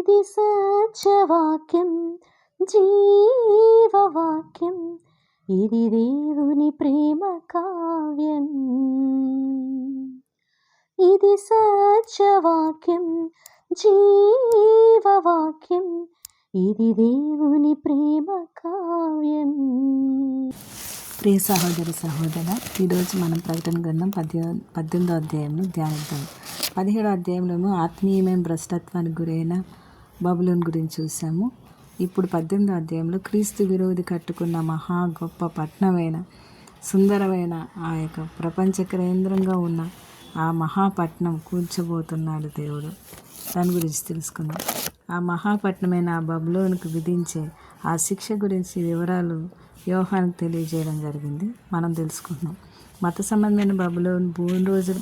ఇది సత్యవాక్యం, జీవవాక్యం, ఇది దేవుని ప్రేమ కావ్యం. ఇది సత్యవాక్యం, జీవవాక్యం, ఇది దేవుని ప్రేమ కావ్యం. ప్రియ సహోదరి సహోదర, ఈరోజు మనం ప్రకటన గ్రంథం 18వ అధ్యాయంలో ధ్యానిద్దాం. 17వ అధ్యాయంలో ఆత్మీయమైన భ్రష్టత్వానికి గురైన బబులోన్ గురించి చూసాము. ఇప్పుడు 18వ అధ్యాయంలో క్రీస్తు విరోధి కట్టుకున్న మహా గొప్ప పట్టణమైన, సుందరమైన, ఆ యొక్క ప్రపంచ కేంద్రంగా ఉన్న ఆ మహాపట్నం కూర్చోబోతున్నాడు దేవుడు. దాని గురించి తెలుసుకుందాం. ఆ మహాపట్నమైన ఆ బబులోనుకు విధించే ఆ శిక్ష గురించి వివరాలు యోహానుకు తెలియజేయడం జరిగింది. మనం తెలుసుకుంటున్నాం. మత సంబంధమైన బబులోను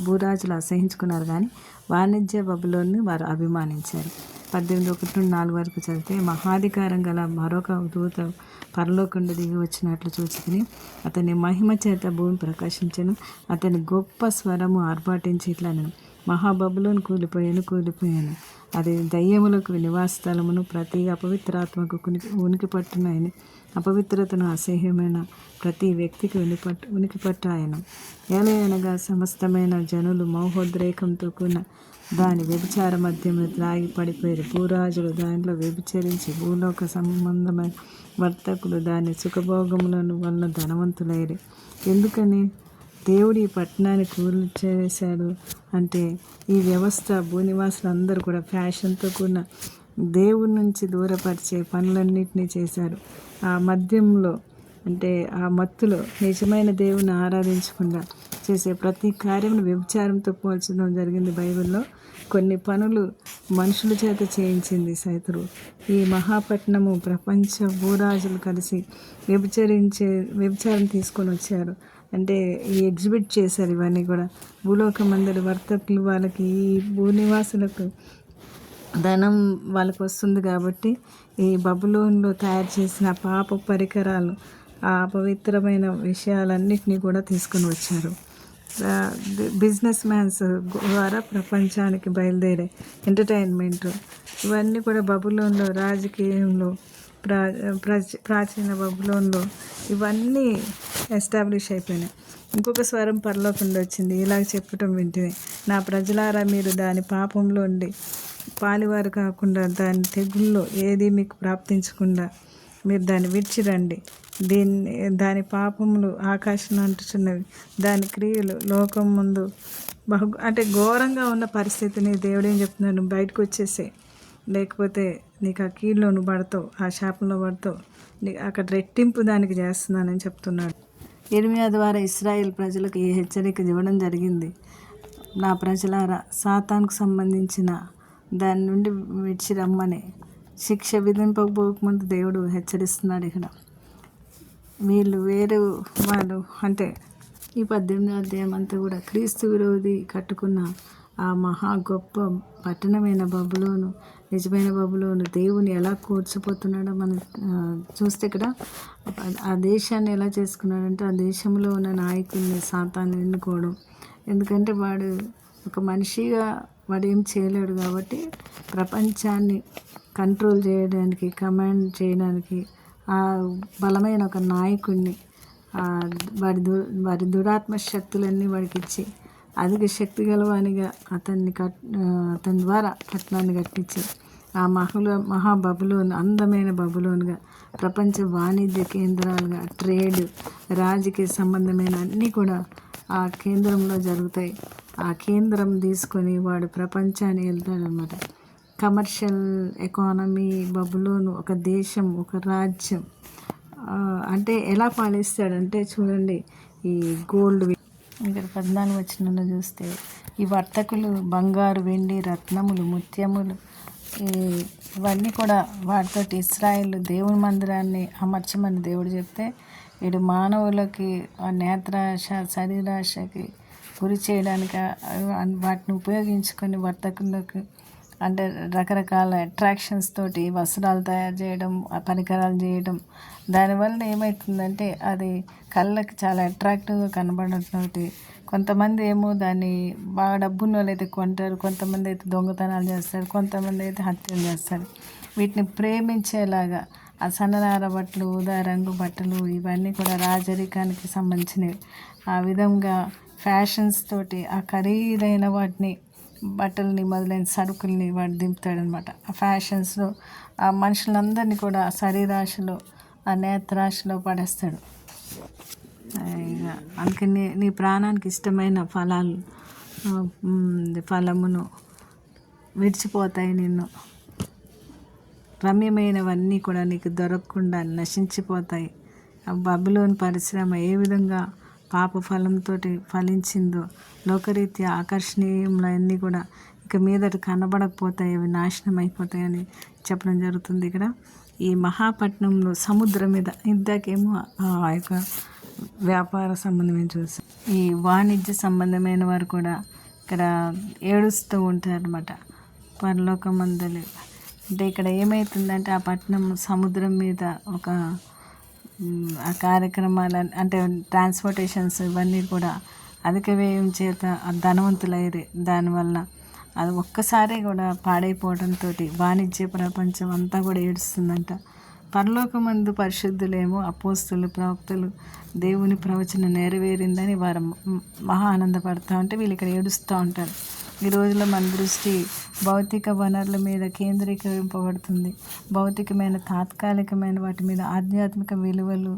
భూరాజులు అసహించుకున్నారు, కానీ వాణిజ్య బబులోన్ని వారు అభిమానించారు. 18:1-4 వరకు చదివితే, మహాధికారం గల మరొక దూత పరలోకండ దిగి వచ్చినట్లు చూచుకుని అతని మహిమ చేత భూమి ప్రకాశించను. అతని గొప్ప స్వరము ఆర్భాటించి ఇట్లా నేను, మహాబబులోను కూలిపోయాను. అది దయ్యములకు నివాస స్థలమును, ప్రతి అపవిత్రాత్మకు ఉనికి పట్టునని, అపవిత్రతను అసహ్యమైన ప్రతి వ్యక్తికి ఉనికి పట్టాయను. ఏలయనగా సమస్తమైన జనులు మహోద్రేకంతో కూడిన దాని వ్యభిచార మధ్యమును త్రాగి పడిపోయారు. భూరాజులు దానిలో వ్యభిచరించి భూలోక సంబంధమైన వర్తకులు దాని సుఖభోగములను వలన ధనవంతులయ్యారు. ఎందుకని దేవుడు ఈ పట్టణాన్ని కూల్చేశాడు అంటే, ఈ వ్యవస్థ భూనివాసులు అందరూ కూడా ఫ్యాషన్తో కూడిన దేవుడి నుంచి దూరపరిచే పనులన్నింటినీ చేశారు. ఆ మద్యంలో అంటే ఆ మత్తులో నిజమైన దేవుని ఆరాధించకుండా చేసే ప్రతి కార్యమును వ్యభిచారంతో పోల్చడం జరిగింది. బైబిల్లో కొన్ని పనులు మనుషుల చేత చేయించింది సైతురు. ఈ మహాపట్నము ప్రపంచ భూరాజులు కలిసి వ్యభిచారం తీసుకొని వచ్చారు. అంటే ఈ ఎగ్జిబిట్ చేశారు. ఇవన్నీ కూడా భూలోకమందరి వర్తకులు, వాళ్ళకి ఈ భూనివాసులకు ధనం వాళ్ళకు వస్తుంది కాబట్టి ఈ బబులోన్లో తయారు చేసిన పాప పరికరాలు, ఆ అపవిత్రమైన విషయాలన్నింటినీ కూడా తీసుకుని వచ్చారు. బిజినెస్ మ్యాన్స్ ద్వారా ప్రపంచానికి బయలుదేరే ఎంటర్టైన్మెంట్, ఇవన్నీ కూడా బబులోన్లో, రాజకీయంలో, ప్రాచీన బబులోన్లో ఇవన్నీ ఎస్టాబ్లిష్ అయిపోయినాయి. ఇంకొక స్వరం పరలోకంలో వచ్చింది, ఇలాగ చెప్పటం వింటిని, నా ప్రజలారా, మీరు దాని పాపంలో ఉండి పాలివారు కాకుండా, దాని తెగుల్లో ఏది మీకు ప్రాప్తించకుండా మీరు దాన్ని విడిచిరండి. దాని పాపములు ఆకాశం అంటుచున్నవి, దాని క్రియలు లోకం ముందు అంటే ఘోరంగా ఉన్న పరిస్థితిని దేవుడేం చెప్తున్నాడు, బయటకు వచ్చేసే, లేకపోతే నీకు ఆ కీడులో నువ్వు పడతావు, ఆ శాపంలో పడతావు, అక్కడ రెట్టింపు దానికి చేస్తున్నానని చెప్తున్నాడు. ఇర్మియా ద్వారా ఇశ్రాయేల్ ప్రజలకు ఈ హెచ్చరిక ఇవ్వడం జరిగింది. నా ప్రజలారా, సాతానుకు సంబంధించిన దాని నుండి విడిచి రమ్మని శిక్ష విధింపకపోకముందు దేవుడు హెచ్చరిస్తున్నాడు. ఇక్కడ వీళ్ళు వేరే వాళ్ళు అంటే ఈ 18వ అధ్యాయం అంతా కూడా క్రీస్తు విరోధి కట్టుకున్న ఆ మహా గొప్ప పట్టణమైన బబులోను, నిజమైన బబులోను దేవుని ఎలా కూర్చిపోతున్నాడో మనం చూస్తే, ఇక్కడ ఆ దేశాన్ని ఎలా చేసుకున్నాడంటే, ఆ దేశంలో ఉన్న నాయకుల్ని సాతాన్ని ఎన్నుకోవడం. ఎందుకంటే వాడు ఒక మనిషిగా వాడు ఏం చేయలేడు కాబట్టి ప్రపంచాన్ని కంట్రోల్ చేయడానికి, కమాండ్ చేయడానికి ఆ బలమైన ఒక నాయకుడిని వారి దురాత్మ శక్తులన్నీ వాడికి ఇచ్చి అధిక శక్తి గలవానిగా అతని ద్వారా పట్టణాన్ని కట్టించి ఆ మహాబబులోన్, అందమైన బబులోన్గా, ప్రపంచ వాణిజ్య కేంద్రాలుగా, ట్రేడ్, రాజకీయ సంబంధమైన అన్నీ కూడా ఆ కేంద్రంలో జరుగుతాయి. ఆ కేంద్రం తీసుకొని వాడు ప్రపంచాన్ని వెళ్తాడనమాట. కమర్షియల్ ఎకానమీ బబులోను ఒక దేశం, ఒక రాజ్యం. అంటే ఎలా పాలిస్తాడంటే చూడండి, ఈ గోల్డ్, ఇక్కడ 14 వచనంలో చూస్తే, ఈ వర్తకులు బంగారు, వెండి, రత్నములు, ముత్యములు, ఇవన్నీ కూడా వాటితోటి ఇశ్రాయేలు దేవుని మందిరాన్ని అమర్చమని దేవుడు చెప్తే, వీడు మానవులకి ఆ నేత్రాశ, శరీరాశకి గురి చేయడానికి వాటిని ఉపయోగించుకొని వర్తకులకు అంటే రకరకాల అట్రాక్షన్స్ తోటి వస్త్రాలు తయారు చేయడం, పరికరాలు చేయడం. దానివల్ల ఏమవుతుందంటే అది కళ్ళకి చాలా అట్రాక్టివ్గా కనబడటంతో కొంతమంది ఏమో దాన్ని బాగా డబ్బున్న వాళ్ళు అయితే కొంటారు, కొంతమంది అయితే దొంగతనాలు చేస్తారు, కొంతమంది అయితే హత్యలు చేస్తారు. వీటిని ప్రేమించేలాగా ఆ సన్ననార బట్టలు, ఊదా రంగు బట్టలు ఇవన్నీ కూడా రాజరికానికి సంబంధించినవి. ఆ విధంగా ఫ్యాషన్స్ తోటి ఆ ఖరీదైన వాటిని, బట్టల్ని మొదలైన సరుకుల్ని వాడు దింపుతాడనమాట. ఆ ఫ్యాషన్స్లో ఆ మనుషులందరినీ కూడా ఆ శరీరాశలో, ఆ నేత్రాశలో పడేస్తాడు. ఇక అందుకని నీ ప్రాణానికి ఇష్టమైన ఫలమును విడిచిపోతాయి, నిన్ను రమ్యమైనవన్నీ కూడా నీకు దొరకకుండా నశించిపోతాయి. ఆ బబులోను పరిశ్రమ ఏ విధంగా పాప ఫలంతో ఫలించిందో, లోకరీత్యా ఆకర్షణీయములన్నీ కూడా ఇక మీదట కనబడకపోతాయి, అవి నాశనం అయిపోతాయని చెప్పడం జరుగుతుంది. ఇక్కడ ఈ మహాపట్నంలో సముద్రం మీద ఇందాకేమో ఆ యొక్క వ్యాపార సంబంధమైన చూసాం. ఈ వాణిజ్య సంబంధమైన వారు కూడా ఇక్కడ ఏడుస్తూ ఉంటారనమాట. పరలోకమందలి అంటే ఇక్కడ ఏమవుతుందంటే ఆ పట్టణం సముద్రం మీద ఒక ఆ కార్యక్రమాలు అంటే ట్రాన్స్పోర్టేషన్స్ ఇవన్నీ కూడా అధిక వ్యయం చేత ధనవంతులయ్యారు. దానివల్ల అది ఒక్కసారి కూడా పాడైపోవడంతో వాణిజ్య ప్రపంచం అంతా కూడా ఏడుస్తుందంట. పరలోకమందు పరిశుద్ధులేమో అపోస్తులు, ప్రవక్తలు దేవుని ప్రవచనం నెరవేరిందని వారు మహా ఆనందపడుతూ ఉంటే వీళ్ళు ఇక్కడ ఏడుస్తూ ఉంటారు. ఈ రోజుల్లో మన దృష్టి భౌతిక వనరుల మీద కేంద్రీకరింపబడుతుంది. భౌతికమైన తాత్కాలికమైన వాటి మీద ఆధ్యాత్మిక విలువలు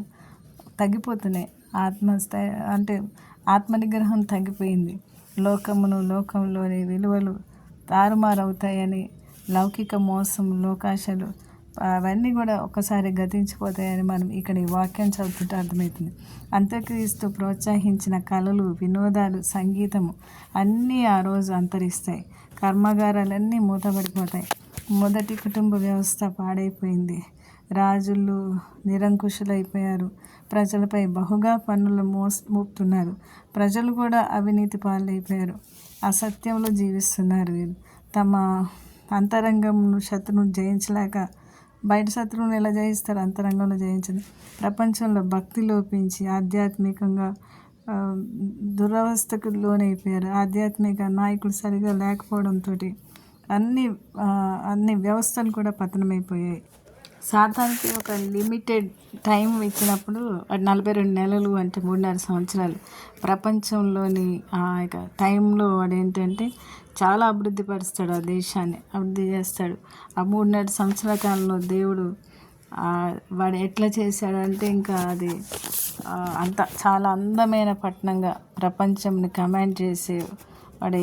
తగ్గిపోతున్నాయి. అంటే ఆత్మనిగ్రహం తగ్గిపోయింది. లోకంలోని విలువలు తారుమారవుతాయని, లౌకిక మోసం, లోకాశలు అవన్నీ కూడా ఒక్కసారి గతించిపోతాయని మనం ఇక్కడ ఈ వాక్యం చదువుతుంటే అర్థమవుతుంది. అంత్యక్రీస్తు ప్రోత్సహించిన కళలు, వినోదాలు, సంగీతము అన్నీ ఆ రోజు అంతరిస్తాయి. కర్మాగారాలన్నీ మూతపడిపోతాయి. మొదటి కుటుంబ వ్యవస్థ పాడైపోయింది. రాజులు నిరంకుశులైపోయారు. ప్రజలపై బహుగా పన్నులు మోపుతున్నారు. ప్రజలు కూడా అవినీతి పాలైపోయారు. అసత్యంలో జీవిస్తున్నారు. వీరు తమ అంతరంగంను శత్రువును జయించలేక బయట శత్రువును ఎలా జయిస్తారు? అంతరంగంలో జయించదు. ప్రపంచంలో భక్తి లోపించి ఆధ్యాత్మికంగా దురవస్థకు లోనైపోయారు. ఆధ్యాత్మిక నాయకులు సరిగా లేకపోవడంతో అన్ని వ్యవస్థలు కూడా పతనమైపోయాయి. సాతానికి ఒక లిమిటెడ్ టైం ఇచ్చినప్పుడు 42 నెలలు అంటే 3.5 సంవత్సరాలు ప్రపంచంలోని ఆ యొక్క టైంలో వాడు ఏంటంటే చాలా అభివృద్ధి పరుస్తాడు, ఆ దేశాన్ని అభివృద్ధి చేస్తాడు. ఆ 3.5 సంవత్సరాల కాలంలో దేవుడు వాడు ఎట్లా చేశాడంటే ఇంకా అది అంత చాలా అందమైన పట్టణంగా ప్రపంచంని కమాండ్ చేసి వాడు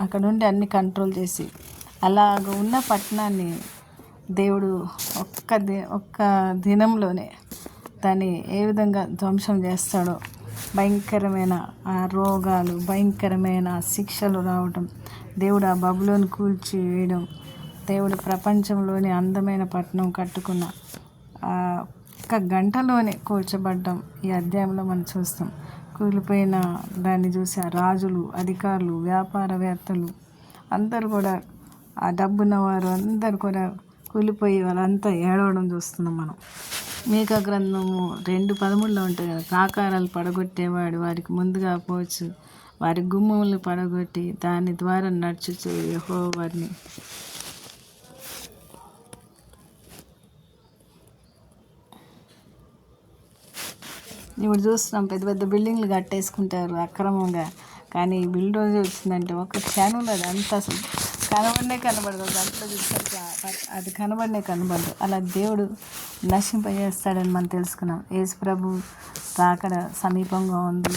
అక్కడ నుండి అన్ని కంట్రోల్ చేసి అలాగ ఉన్న పట్టణాన్ని దేవుడు ఒక్క దినంలోనే దాన్ని ఏ విధంగా ధ్వంసం చేస్తాడో, భయంకరమైన ఆ రోగాలు, భయంకరమైన శిక్షలు రావటం, దేవుడు ఆ బబులోను కూల్చి వేయడం, దేవుడు ప్రపంచంలోని అందమైన పట్టణం కట్టుకున్న ఒక్క గంటలోనే కూల్చబడ్డం ఈ అధ్యాయంలో మనం చూస్తాం. కూలిపోయిన దాన్ని చూసి ఆ రాజులు, అధికారులు, వ్యాపారవేత్తలు అందరూ కూడా ఆ డబ్బున్నవారు అందరూ కూడా కూలిపోయి వాళ్ళంతా ఏడవడం చూస్తున్నాం మనం. మీకా గ్రంథము 2:13 ఉంటుంది కదా, ప్రాకారాలు పడగొట్టేవాడు వారికి ముందుగా పోవచ్చు, వారి గుమ్మములు పడగొట్టి దాని ద్వారా నడుచుచు యెహోవాని ఇప్పుడు చూస్తున్నాం. పెద్ద పెద్ద బిల్డింగ్లు కట్టేసుకుంటారు అక్రమంగా. కానీ ఈ బిల్డోజర్ వచ్చిందంటే ఒక క్షణంలో అది అంతా అసలు కనబడదు. దాంట్లో చూసరికి అది కనబడదు. అలా దేవుడు నశింపజేస్తాడని మనం తెలుసుకున్నాం. యేసు ప్రభు రాకడ సమీపంగా ఉంది.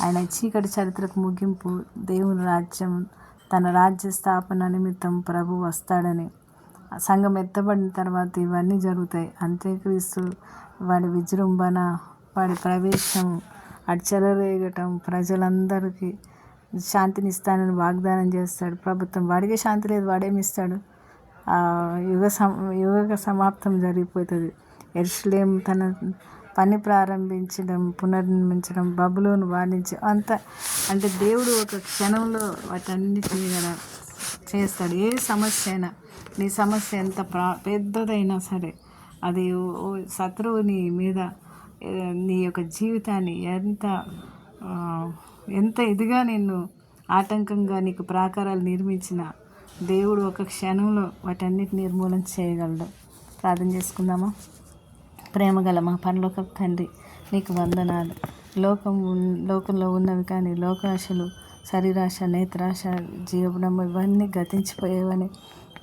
ఆయన చీకటి చరిత్రకు ముగింపు. దేవుని రాజ్యం, తన రాజ్య స్థాపన నిమిత్తం ప్రభు వస్తాడని, సంఘం ఎత్తబడిన తర్వాత ఇవన్నీ జరుగుతాయి. అంత్యక్రీస్తు వాడి విజృంభణ, వాడి ప్రవేశం, వాడి చెలరేగటం, ప్రజలందరికీ శాంతినిస్తానని వాగ్దానం చేస్తాడు. ప్రభుత్వం వాడికే శాంతి లేదు, వాడేమిస్తాడు? యుగ సమాప్తం జరిగిపోతుంది. యెరూషలేము తన పని ప్రారంభించడం, పునర్నిర్మించడం, బబులోను వాణిజ్య అంతా అంటే దేవుడు ఒక క్షణంలో వాటన్నిటినీ కూడా చేస్తాడు. ఏ సమస్య అయినా, నీ సమస్య ఎంత పెద్దదైనా సరే, అది శత్రువు నీ మీద నీ యొక్క జీవితాన్ని ఎంత ఎంత ఇదిగా నిన్ను ఆటంకంగా నీకు ప్రాకారాలు నిర్మించిన దేవుడు ఒక క్షణంలో వాటన్నిటిని నిర్మూలన చేయగలడు. ప్రార్థన చేసుకుందామా? ప్రేమగల మా పరలోక తండ్రి, నీకు వందనాలు. లోకంలో ఉన్నవి కానీ లోకాశలు, శరీరాశ, నేత్రాశ, జీవనం ఇవన్నీ గతించిపోయేవని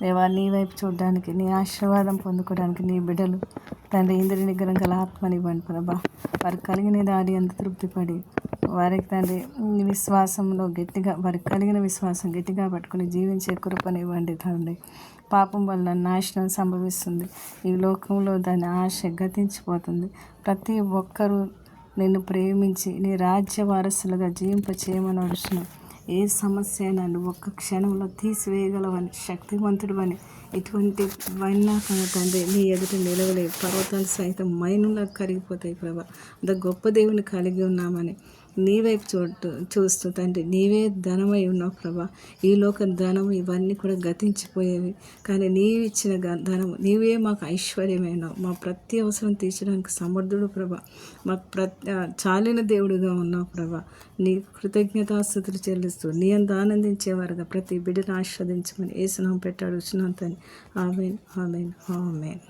దేవా, నీ వైపు చూడడానికి, నీ ఆశీర్వాదం పొందుకోవడానికి నీ బిడ్డలు తండ్రి ఇంద్రియ నిగ్రహం గల ఆత్మనివ్వండి ప్రభా. వారికి కలిగిన దాడి అంత తృప్తిపడి వారికి తండ్రి విశ్వాసంలో గట్టిగా, వారికి కలిగిన విశ్వాసం గట్టిగా పట్టుకుని జీవించే కృపనివ్వండి తండ్రి. పాపం వల్ల నాశనం సంభవిస్తుంది. ఈ లోకంలో దాని ఆశ గతించిపోతుంది. ప్రతి ఒక్కరూ నిన్ను ప్రేమించి నీ రాజ్య వారసులుగా జీవింపచేయమని అడుగుతున్నాను. ఏ సమస్య అయినా నువ్వు ఒక్క క్షణంలో తీసివేయగలవని, శక్తివంతుడు అని, ఇటువంటి వైనా తండ్రి నీ ఎదుట నిలవలేవు. పర్వతాలు సైతం మైనులా కరిగిపోతాయి ప్రభా. అంత గొప్ప దేవుని కలిగి ఉన్నామని నీ వైపు చూస్తూ తండ్రి నీవే ధనమై ఉన్నావు ప్రభా. ఈ లోక ధనం ఇవన్నీ కూడా గతించిపోయేవి, కానీ నీవు ఇచ్చిన ధనం నీవే మాకు ఐశ్వర్యమైనావు. మా ప్రతి అవసరం తీర్చడానికి సమర్థుడు ప్రభా. మాకు చాలిన దేవుడిగా ఉన్నావు ప్రభా. నీ కృతజ్ఞతాస్తుతులు చెల్లిస్తూ నీ అంత ఆనందించేవారుగా ప్రతి బిడ్డను ఆస్వాదించమని యేసు నామమున పెట్టాడు వచ్చినంతని. ఆమేన్, ఆమేన్, ఆమేన్.